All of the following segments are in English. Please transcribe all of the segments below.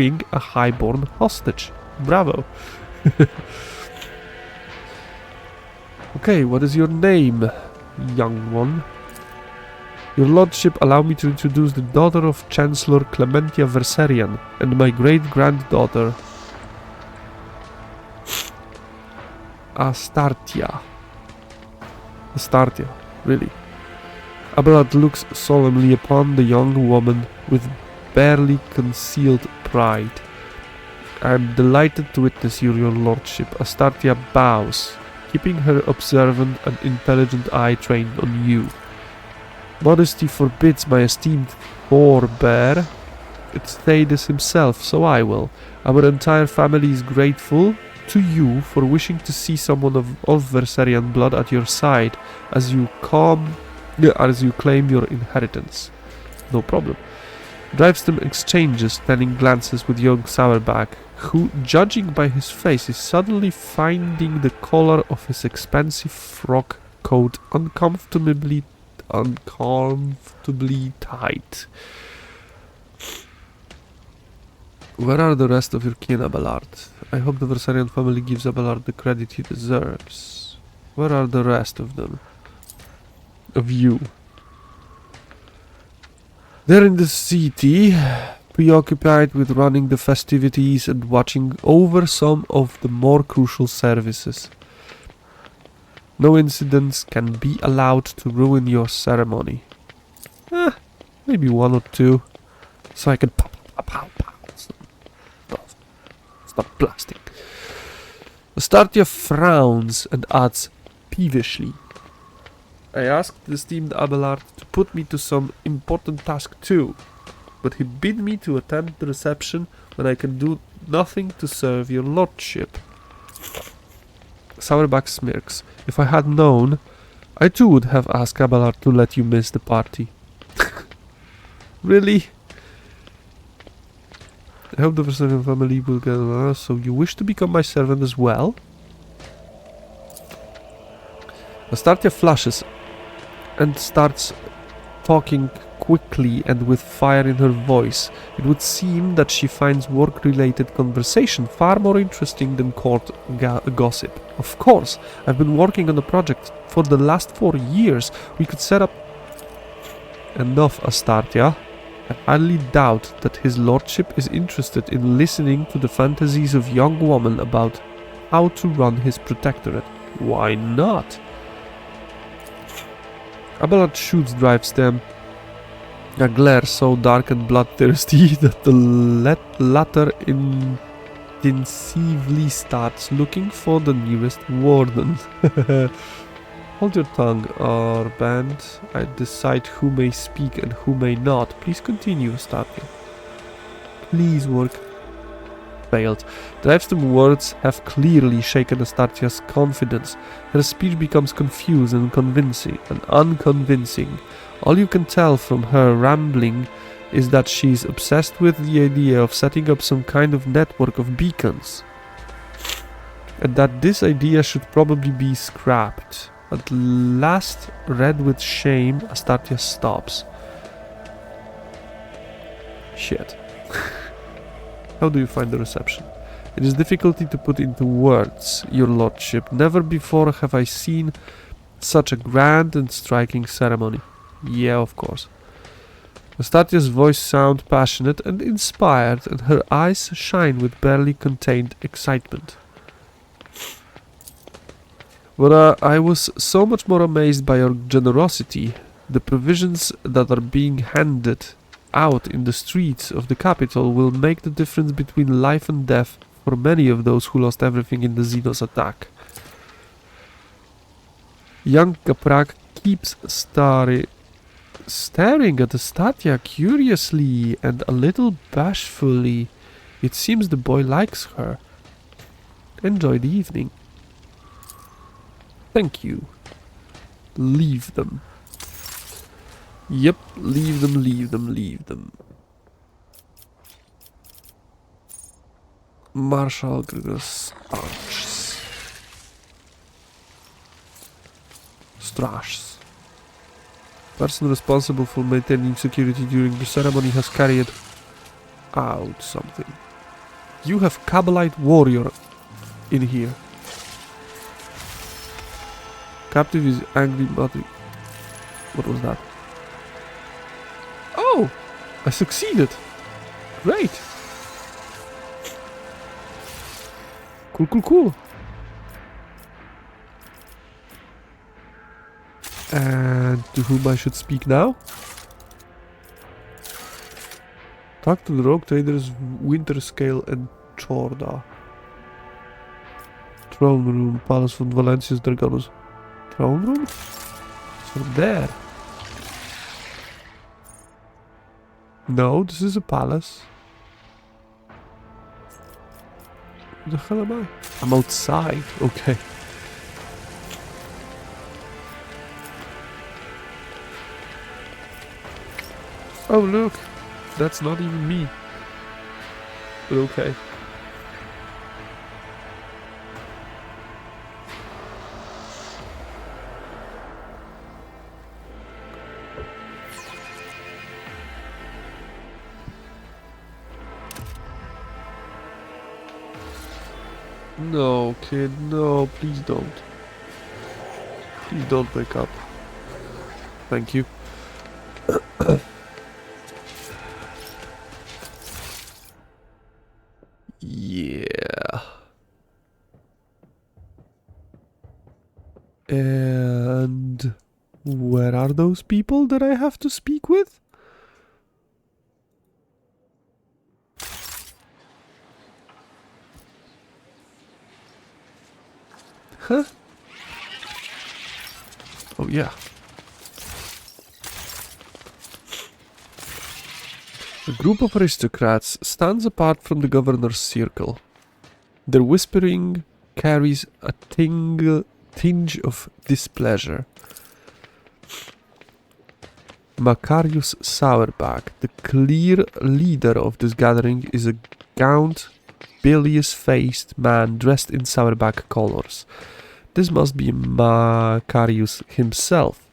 freeing a highborn hostage. Bravo. Okay, what is your name, young one? Your lordship, allow me to introduce the daughter of Chancellor Clementia Verserian and my great-granddaughter, Astartia. Astartia, really. Abelard looks solemnly upon the young woman with barely concealed pride. I am delighted to witness you, your lordship. Astartia bows, keeping her observant and intelligent eye trained on you. Modesty forbids my esteemed forebear. It's Thaddeus himself, so I will. Our entire family is grateful to you for wishing to see someone of Verserian blood at your side as you claim your inheritance. No problem. Drivestem exchanges telling glances with young Sourback, who, judging by his face, is suddenly finding the collar of his expensive frock coat uncomfortably tight. Where are the rest of your kin, Abelard? I hope the Verserian family gives Abelard the credit he deserves. Where are the rest of them? Of you? They're in the city, preoccupied with running the festivities and watching over some of the more crucial services. No incidents can be allowed to ruin your ceremony. Maybe one or two, so I can pow. Stop blasting. Astartia frowns and adds peevishly, I asked the esteemed Abelard to put me to some important task too, but he bid me to attend the reception when I can do nothing to serve your lordship. Sourback smirks. If I had known, I too would have asked Abelard to let you miss the party. Really? I hope the Verserian family will get so you wish to become my servant as well? Astartia flushes and starts talking quickly and with fire in her voice. It would seem that she finds work-related conversation far more interesting than court gossip. Of course, I've been working on the project for the last 4 years. We could set up... Enough, Astartia. I highly doubt that his lordship is interested in listening to the fantasies of young women about how to run his protectorate. Why not? Abelard shoots Drivestem a glare so dark and bloodthirsty that the latter intensively starts looking for the nearest warden. Hold your tongue, Arband. I decide who may speak and who may not. Please continue, Astartia. Please work. Failed. Drivestem's words have clearly shaken Astartia's confidence. Her speech becomes confused and unconvincing. All you can tell from her rambling is that she's obsessed with the idea of setting up some kind of network of beacons, and that this idea should probably be scrapped. At last, red with shame, Astartia stops. Shit. How do you find the reception? It is difficult to put into words, your lordship. Never before have I seen such a grand and striking ceremony. Yeah, of course. Astartia's voice sounds passionate and inspired, and her eyes shine with barely contained excitement. But I was so much more amazed by your generosity. The provisions that are being handed out in the streets of the capital will make the difference between life and death for many of those who lost everything in the Xenos attack. Young Kaprak keeps staring at Astartia curiously and a little bashfully. It seems the boy likes her. Enjoy the evening. Thank you. Leave them. Yep, leave them. Marshal Strash. Person responsible for maintaining security during the ceremony has carried out something. You have Kabbalite warrior in here. Captive is angry mother. What was that? Oh! I succeeded! Great! Cool, cool, cool. And to whom I should speak now? Talk to the rogue traders Winterscale and Chorda. Throne room, palace von Valentius Dragonus. Throne room? So there. No, this is a palace. Where the hell am I? I'm outside, okay. Oh look, that's not even me. But okay. No, kid, no, please don't. Please don't wake up. Thank you. Yeah. And where are those people that I have to speak with? Huh? Oh yeah. A group of aristocrats stands apart from the governor's circle. Their whispering carries a tinge of displeasure. Macarius Sourback, the clear leader of this gathering, is a gaunt, bilious-faced man dressed in Sourback colors. This must be Macarius himself,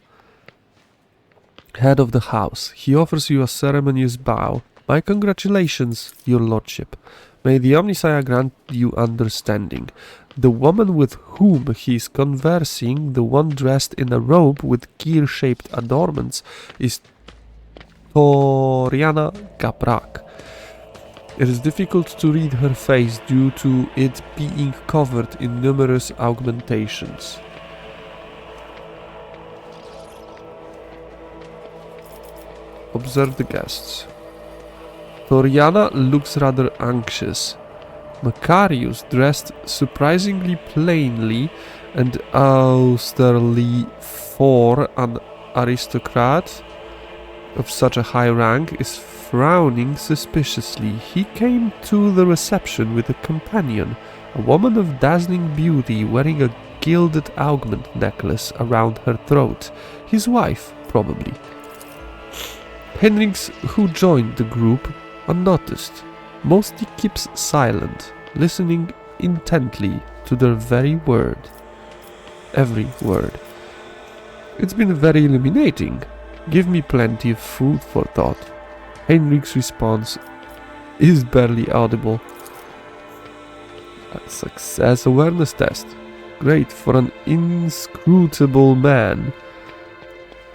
head of the house. He offers you a ceremonious bow. My congratulations, your lordship. May the Omnissiah grant you understanding. The woman with whom he is conversing, the one dressed in a robe with gear-shaped adornments, is Toriana Gaprak. It is difficult to read her face due to it being covered in numerous augmentations. Observe the guests. Toriana looks rather anxious. Macarius, dressed surprisingly plainly and austerely for an aristocrat of such a high rank, is frowning suspiciously. He came to the reception with a companion, a woman of dazzling beauty wearing a gilded augment necklace around her throat. His wife, probably. Henriks, who joined the group unnoticed, mostly keeps silent, listening intently to their every word. It's been very illuminating. Give me plenty of food for thought. Henrik's response is barely audible. A success awareness test. Great for an inscrutable man.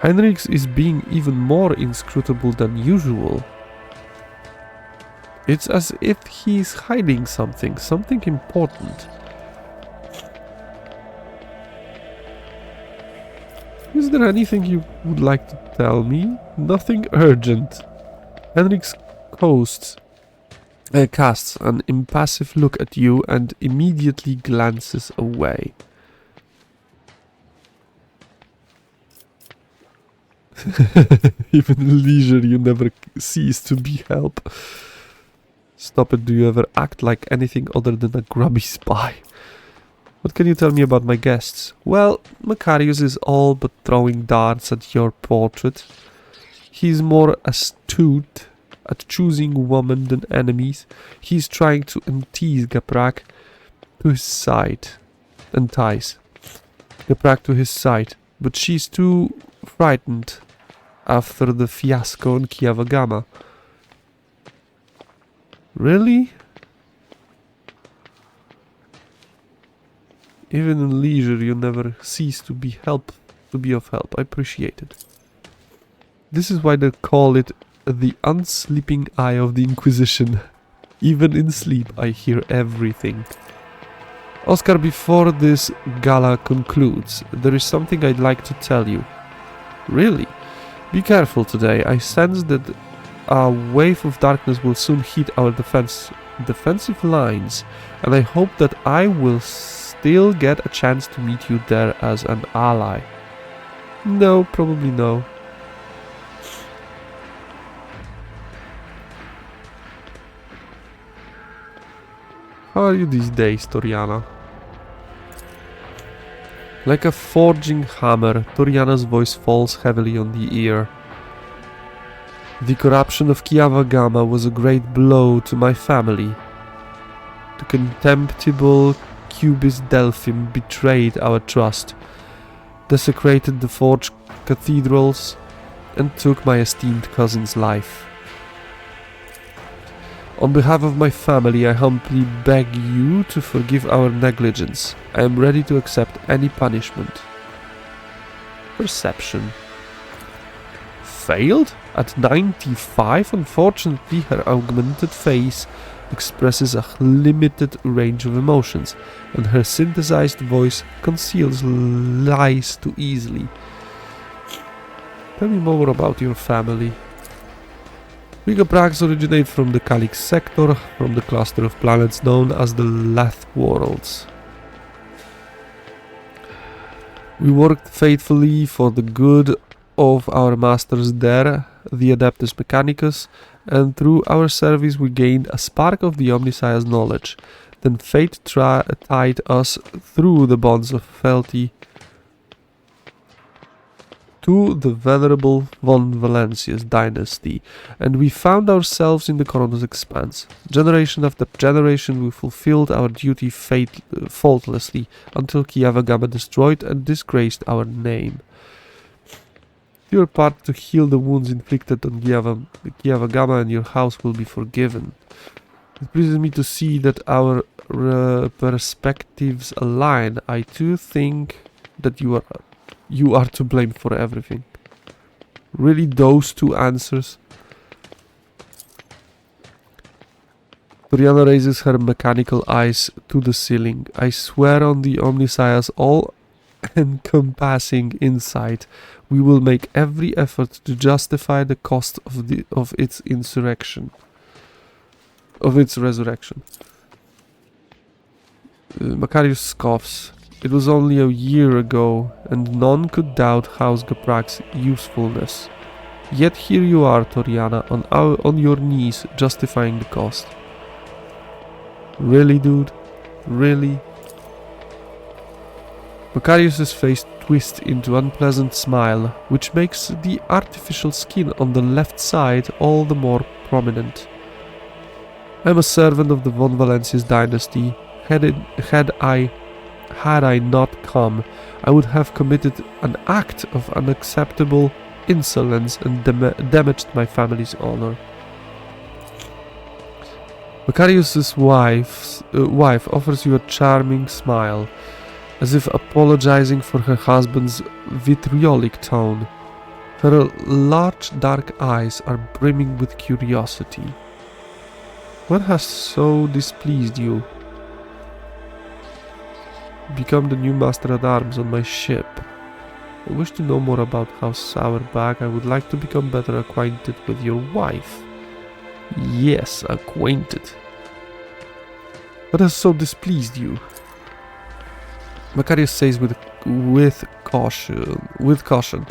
Henrik's is being even more inscrutable than usual. It's as if he's hiding something important. Is there anything you would like to tell me? Nothing urgent. Henrik's casts an impassive look at you and immediately glances away. Even in leisure you never cease to be help. Stop it, do you ever act like anything other than a grubby spy? What can you tell me about my guests? Well, Macarius is all but throwing darts at your portrait. He's more astute at choosing women than enemies. He's trying to entice Gaprak to his side. Entice Gaprak to his side, but she's too frightened after the fiasco in Kiavagama. Really? Even in leisure, you never cease to be of help. I appreciate it. This is why they call it the unsleeping eye of the Inquisition. Even in sleep, I hear everything. Oscar, before this gala concludes, there is something I'd like to tell you. Really? Be careful today. I sense that a wave of darkness will soon hit our defensive lines, and I hope that I will still get a chance to meet you there as an ally. No, probably no. How are you these days, Toriana? Like a forging hammer, Toriana's voice falls heavily on the ear. The corruption of Kiava Gama was a great blow to my family. The contemptible Cubist Delphim betrayed our trust, desecrated the forged cathedrals, and took my esteemed cousin's life. On behalf of my family, I humbly beg you to forgive our negligence. I am ready to accept any punishment. Perception. Failed? At 95, unfortunately, her augmented face expresses a limited range of emotions, and her synthesized voice conceals lies too easily. Tell me more about your family. Megaprax originate from the Calyx sector, from the cluster of planets known as the Leth Worlds. We worked faithfully for the good of our masters there, the Adeptus Mechanicus, and through our service we gained a spark of the Omnissiah's knowledge. Then fate tied us through the bonds of fealty to the venerable von Valencia's dynasty, and we found ourselves in the Corona's expanse. Generation after generation we fulfilled our duty faultlessly until Kiava Gama destroyed and disgraced our name. Your part to heal the wounds inflicted on Kiava Gama and your house will be forgiven. It pleases me to see that our perspectives align. I too think that you are to blame for everything. Really, those two answers? Toriana raises her mechanical eyes to the ceiling. I swear on the Omnissiah's all-encompassing insight, we will make every effort to justify the cost of its resurrection. Macarius scoffs. It was only a year ago, and none could doubt House Gaprak's usefulness. Yet here you are, Toriana, on your knees, justifying the cost. Really, dude? Really? Macarius's face twists into an unpleasant smile, which makes the artificial skin on the left side all the more prominent. I am a servant of the von Valencia's dynasty. Had I not come, I would have committed an act of unacceptable insolence and damaged my family's honor. Macarius's wife offers you a charming smile, as if apologizing for her husband's vitriolic tone. Her large dark eyes are brimming with curiosity. What has so displeased you? Become the new master at arms on my ship. I wish to know more about House Sauerbach. I would like to become better acquainted with your wife. Yes, acquainted. What has so displeased you? Macarius says with caution.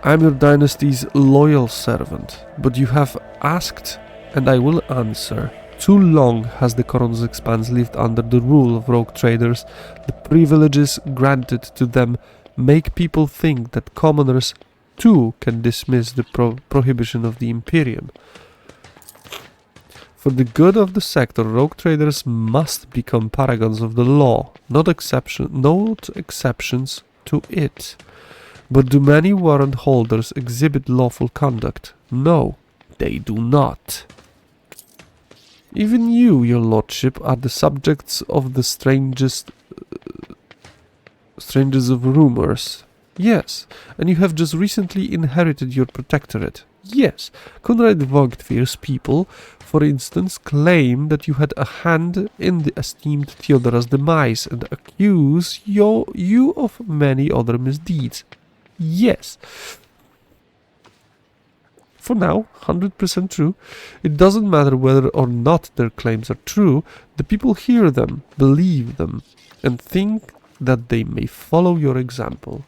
I am your dynasty's loyal servant, but you have asked, and I will answer. Too long has the Corona's expanse lived under the rule of rogue traders. The privileges granted to them make people think that commoners too can dismiss the prohibition of the Imperium. For the good of the sector, rogue traders must become paragons of the law, not exceptions to it. But do many warrant holders exhibit lawful conduct? No, they do not. Even you, your lordship, are the subjects of the strangest strangers of rumors. Yes, and you have just recently inherited your protectorate. Yes, Conrad Wogtvir's people, for instance, claim that you had a hand in the esteemed Theodora's demise and accuse you of many other misdeeds. Yes. For now, 100% true. It doesn't matter whether or not their claims are true, the people hear them, believe them, and think that they may follow your example.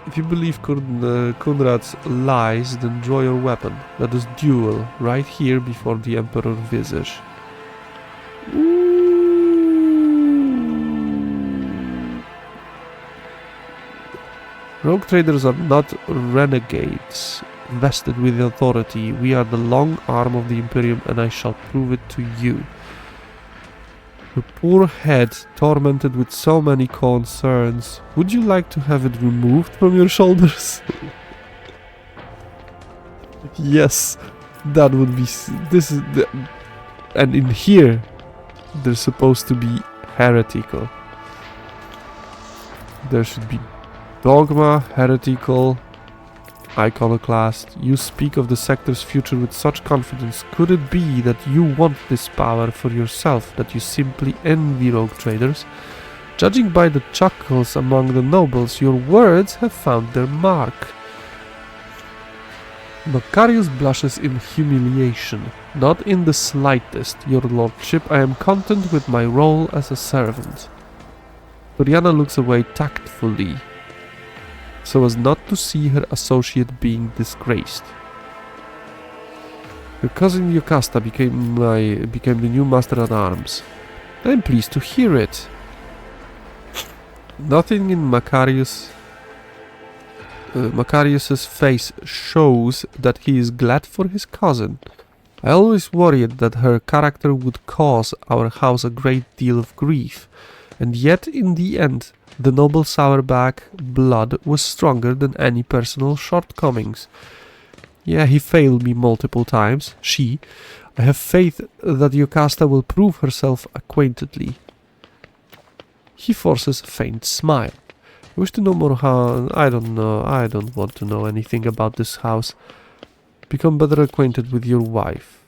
If you believe Conrad's lies, then draw your weapon. Let us duel, right here before the Emperor's visage. Rogue traders are not renegades, vested with authority. We are the long arm of the Imperium, and I shall prove it to you. Your poor head, tormented with so many concerns. Would you like to have it removed from your shoulders? Yes, that would be... This is the... And in here, they're supposed to be heretical. There should be dogma, heretical, iconoclast. You speak of the sector's future with such confidence. Could it be that you want this power for yourself, that you simply envy rogue traders? Judging by the chuckles among the nobles, your words have found their mark. Macarius blushes in humiliation. Not in the slightest, your lordship. I am content with my role as a servant. Doriana looks away tactfully, so as not to see her associate being disgraced. Your cousin Yocasta became the new master at arms. I am pleased to hear it. Nothing in Macarius's face shows that he is glad for his cousin. I always worried that her character would cause our house a great deal of grief, and yet in the end the noble Sourback blood was stronger than any personal shortcomings. Yeah, he failed me multiple times. I have faith that Yocasta will prove herself acquaintedly. He forces a faint smile. I wish to know more how... I don't know. I don't want to know anything about this house. Become better acquainted with your wife.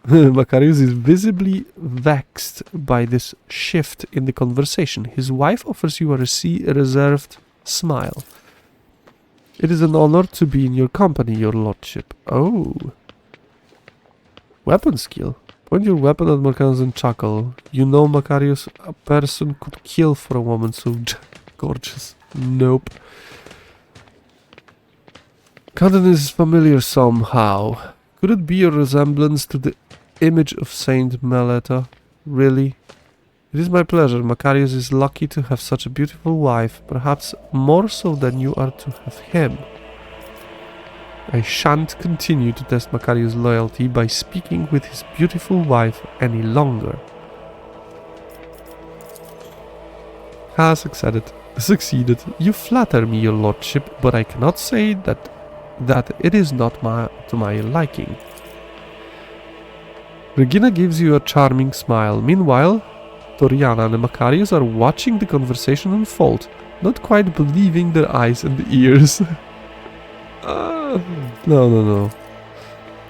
Macarius is visibly vexed by this shift in the conversation. His wife offers you a reserved smile. It is an honor to be in your company, your lordship. Oh. Weapon skill. Point your weapon at Macarius and chuckle. You know, Macarius, a person could kill for a woman so gorgeous. Nope. Countenance is familiar somehow. Could it be a resemblance to the image of Saint Meleta? Really? It is my pleasure. Macarius is lucky to have such a beautiful wife, perhaps more so than you are to have him. I shan't continue to test Macarius' loyalty by speaking with his beautiful wife any longer. Has succeeded. You flatter me, your lordship, but I cannot say that it is not to my liking. Regina gives you a charming smile. Meanwhile, Doriana and Macarius are watching the conversation unfold, not quite believing their eyes and ears. No.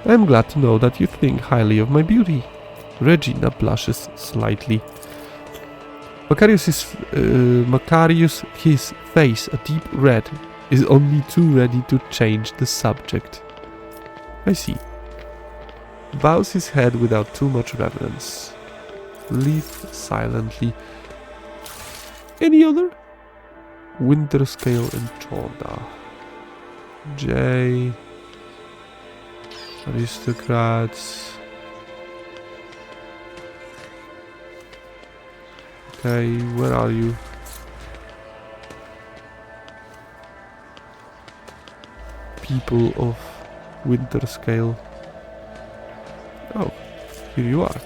I am glad to know that you think highly of my beauty. Regina blushes slightly. Macarius, his face a deep red, is only too ready to change the subject. I see. Bows his head without too much reverence. Leaf silently. Any other? Winterscale and Chorda. J. Aristocrats. Okay, where are you? People of Winterscale. Oh, here you are.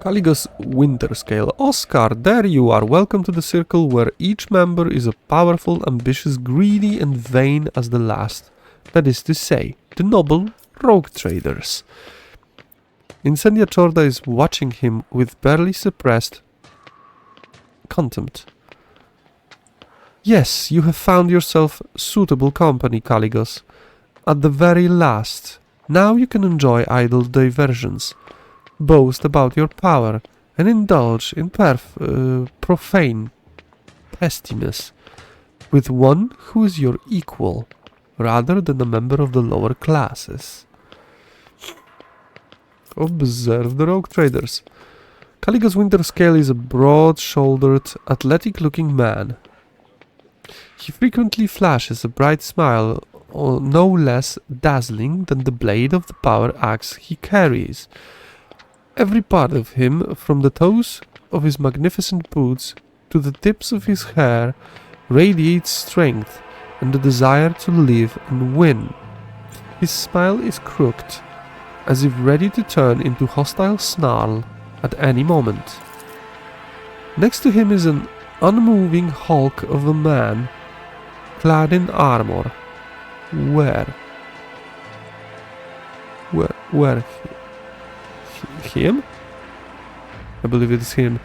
Caligos Winterscale. Oscar, there you are. Welcome to the circle where each member is a powerful, ambitious, greedy and vain as the last. That is to say, the noble rogue traders. Incendia Chorda is watching him with barely suppressed contempt. Yes, you have found yourself suitable company, Caligos. At the very last. Now you can enjoy idle diversions, boast about your power, and indulge in profane pestiness with one who is your equal, rather than a member of the lower classes. Observe the rogue traders. Caligos Winterscale is a broad-shouldered, athletic-looking man. He frequently flashes a bright smile, no less dazzling than the blade of the power axe he carries. Every part of him, from the toes of his magnificent boots to the tips of his hair, radiates strength and the desire to live and win. His smile is crooked, as if ready to turn into hostile snarl at any moment. Next to him is an unmoving hulk of a man, clad in armor. Where? Him? I believe it is him.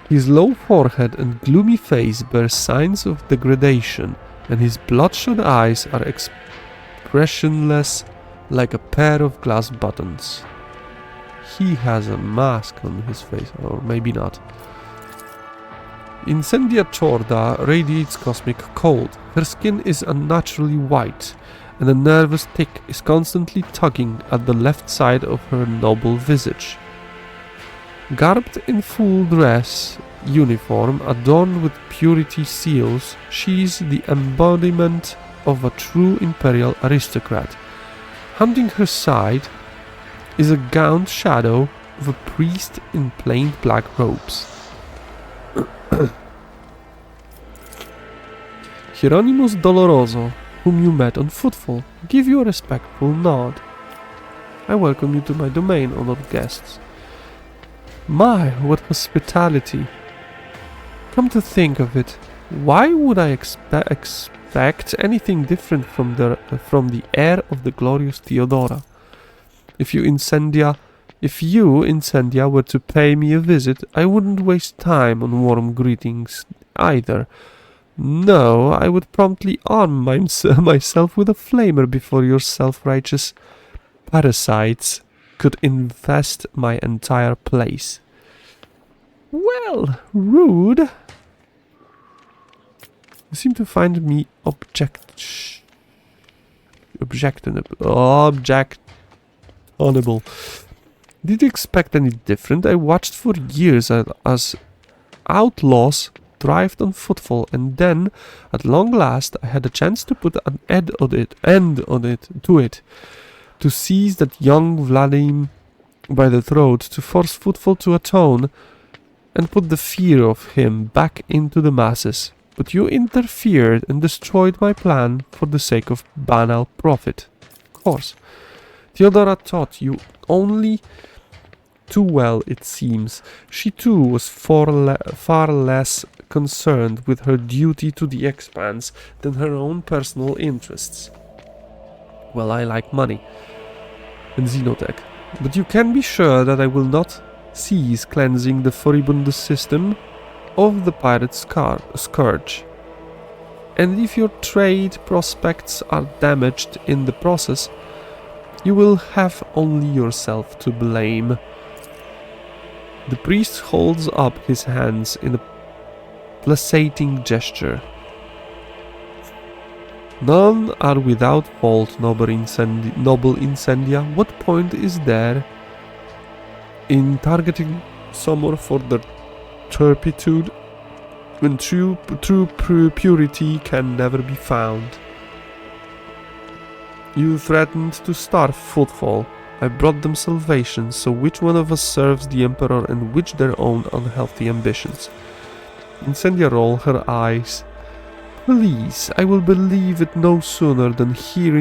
His low forehead and gloomy face bear signs of degradation, and his bloodshot eyes are expressionless like a pair of glass buttons. He has a mask on his face, or maybe not. Incendia Chorda radiates cosmic cold. Her skin is unnaturally white, and a nervous tic is constantly tugging at the left side of her noble visage. Garbed in full dress uniform adorned with purity seals, she is the embodiment of a true imperial aristocrat. Hunting her side is a gaunt shadow of a priest in plain black robes. Hieronymus Doloroso, whom you met on Footfall, give you a respectful nod. I welcome you to my domain, honored guests. My, what hospitality! Come to think of it, why would I expect anything different from the heir of the glorious Theodora? If you, Incendia, were to pay me a visit, I wouldn't waste time on warm greetings either. No, I would promptly arm myself with a flamer before your self-righteous parasites could infest my entire place. Well, rude. You seem to find me objectionable. Did you expect any different? I watched for years as outlaws thrived on Footfall, and then, at long last, I had a chance to put an end on it, to seize that young Vladimir by the throat, to force Footfall to atone, and put the fear of him back into the masses. But you interfered and destroyed my plan for the sake of banal profit. Of course. Theodora taught you only too well, it seems. She too was far less concerned with her duty to the Expanse than her own personal interests. Well, I like money and Xenotech, but you can be sure that I will not cease cleansing the furibund system of the pirate scourge. And if your trade prospects are damaged in the process, you will have only yourself to blame. The priest holds up his hands in a placating gesture. None are without fault, noble Incendia. What point is there in targeting someone for their turpitude when true purity can never be found? You threatened to starve Footfall. I brought them salvation, so which one of us serves the Emperor and which their own unhealthy ambitions? Incendia rolled her eyes. Please, I will believe it no sooner than hearing